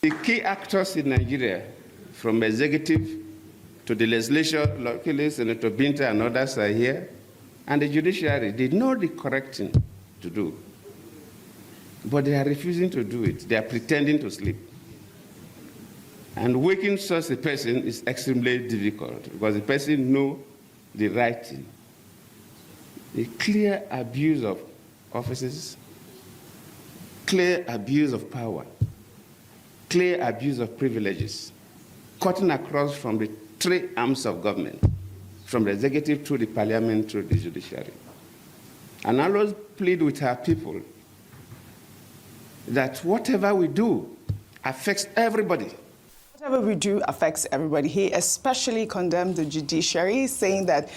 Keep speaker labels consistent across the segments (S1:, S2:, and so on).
S1: The key actors in Nigeria, from executive to the legislature, locally, Senator Binta and others are here, and the judiciary, they know the correct thing to do. But they are refusing to do it. They are pretending to sleep. And waking such a person is extremely difficult because the person knows the right thing. A clear abuse of offices, clear abuse of power, clear abuse of privileges, cutting across from the three arms of government, from the executive to the parliament to the judiciary. And I always plead with our people that whatever we do affects everybody.
S2: Whatever we do affects everybody. He especially condemned the judiciary, saying that,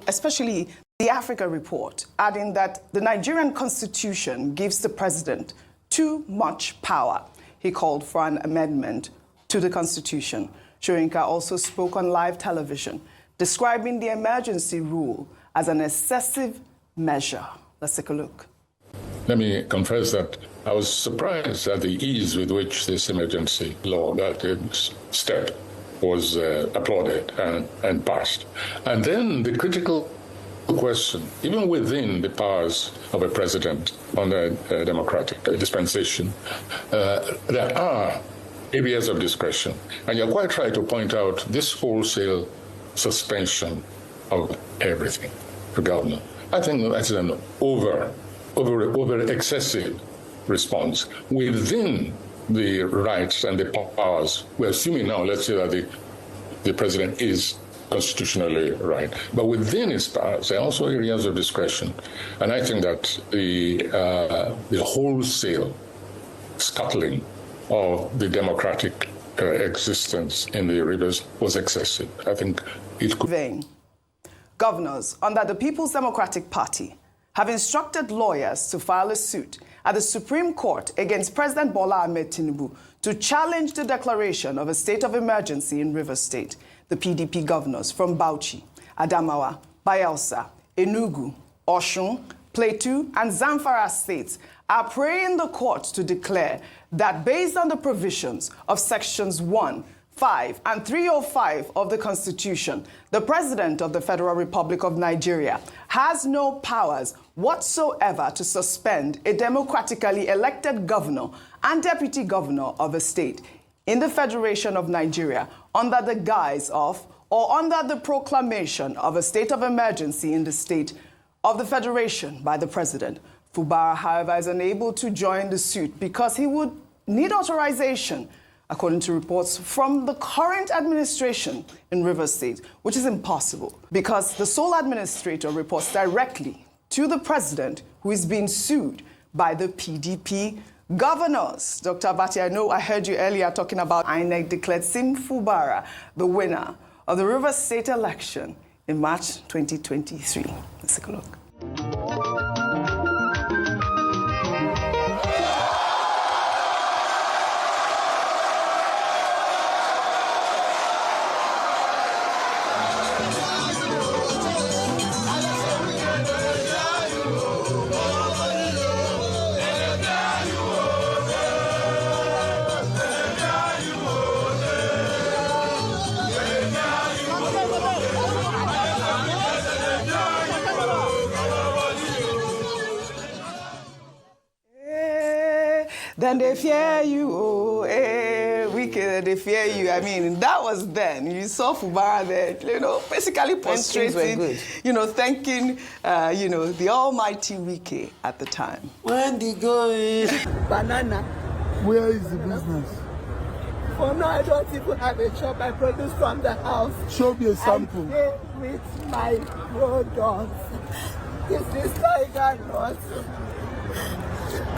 S2: especially the Africa report, adding that the Nigerian constitution gives the president too much power. He called for an amendment to the constitution. Soyinka also spoke on live television, describing the emergency rule as an excessive measure. Let's take a look.
S3: Let me confess that I was surprised at the ease with which this emergency law, that step, was applauded and passed. And then the critical question, even within the powers of a president under democratic dispensation, there are areas of discretion. And you're quite right to point out this wholesale suspension of everything for governor. I think that's an over excessive response within the rights and the powers. We're assuming now, let's say that the president is constitutionally right, but within his powers, there are also areas of discretion. And I think that the wholesale scuttling of the democratic existence in the rivers was excessive. I think it could.
S2: Governors under the People's Democratic Party have instructed lawyers to file a suit at the Supreme Court against President Bola Ahmed Tinubu to challenge the declaration of a state of emergency in Rivers State. The PDP governors from Bauchi, Adamawa, Bayelsa, Enugu, Osun, Plateau, and Zamfara states are praying the court to declare that based on the provisions of sections 1, 5, and 305 of the Constitution, the President of the Federal Republic of Nigeria has no powers whatsoever to suspend a democratically elected governor and deputy governor of a state in the Federation of Nigeria under the guise of or under the proclamation of a state of emergency in the state of the Federation by the President. Fubara, however, is unable to join the suit because he would need authorization, according to reports from the current administration in Rivers State, which is impossible because the sole administrator reports directly to the president, who is being sued by the PDP governors. Dr. Abati, I heard you earlier talking about INEC declared Sim Fubara the winner of the Rivers State election in March 2023. Let's take a look. Then they fear you, wicked, they fear you. I mean, that was then. You saw Fubara there, basically prostrating, thanking, the almighty Wike at the time.
S4: When they go
S5: Banana.
S4: Where is the business?
S5: For now, I don't even have a shop. I produce from the house.
S4: Show me a sample.
S5: I pay with my products. This is tiger nut.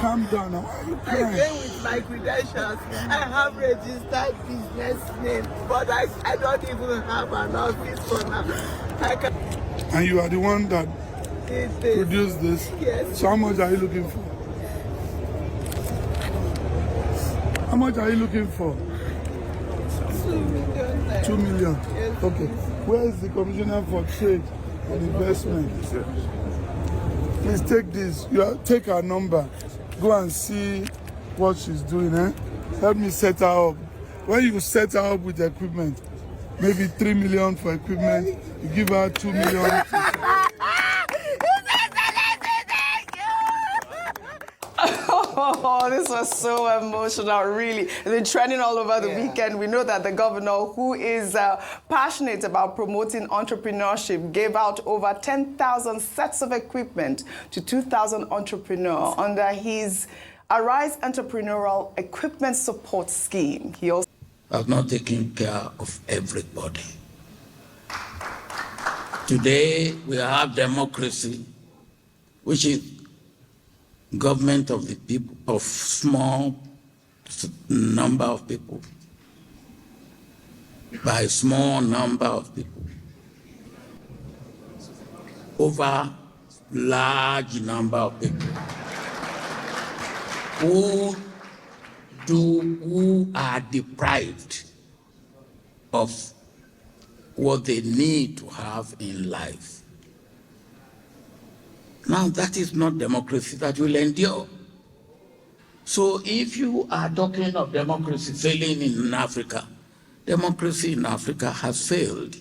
S4: Calm down now.
S5: I pay with my credentials. I have registered business name, but I don't even have an office for now.
S4: And you are the one that produced this?
S5: Yes.
S4: So how much are you looking for? How much are you looking for?
S5: 2 million.
S4: 2 million.
S5: Yes.
S4: Okay. Where is the Commissioner for Trade and Investment? Please take this. Take her number. Go and see what she's doing, help me set her up. When you set her up with equipment, maybe 3 million for equipment, you give her 2 million.
S2: Oh, this was so emotional, really. It's been trending all over the weekend. We know that the governor, who is passionate about promoting entrepreneurship, gave out over 10,000 sets of equipment to 2,000 entrepreneurs under his Arise Entrepreneurial Equipment Support Scheme. He also
S6: has not taken care of everybody. Today, we have democracy, which is government of the people, of small number of people, by small number of people, over large number of people, who are deprived of what they need to have in life. Now, that is not democracy that will endure. So if you are talking of democracy failing in Africa, democracy in Africa has failed.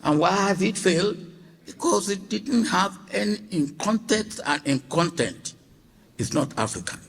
S6: And why has it failed? Because it didn't have any, in context and in content, it's not African.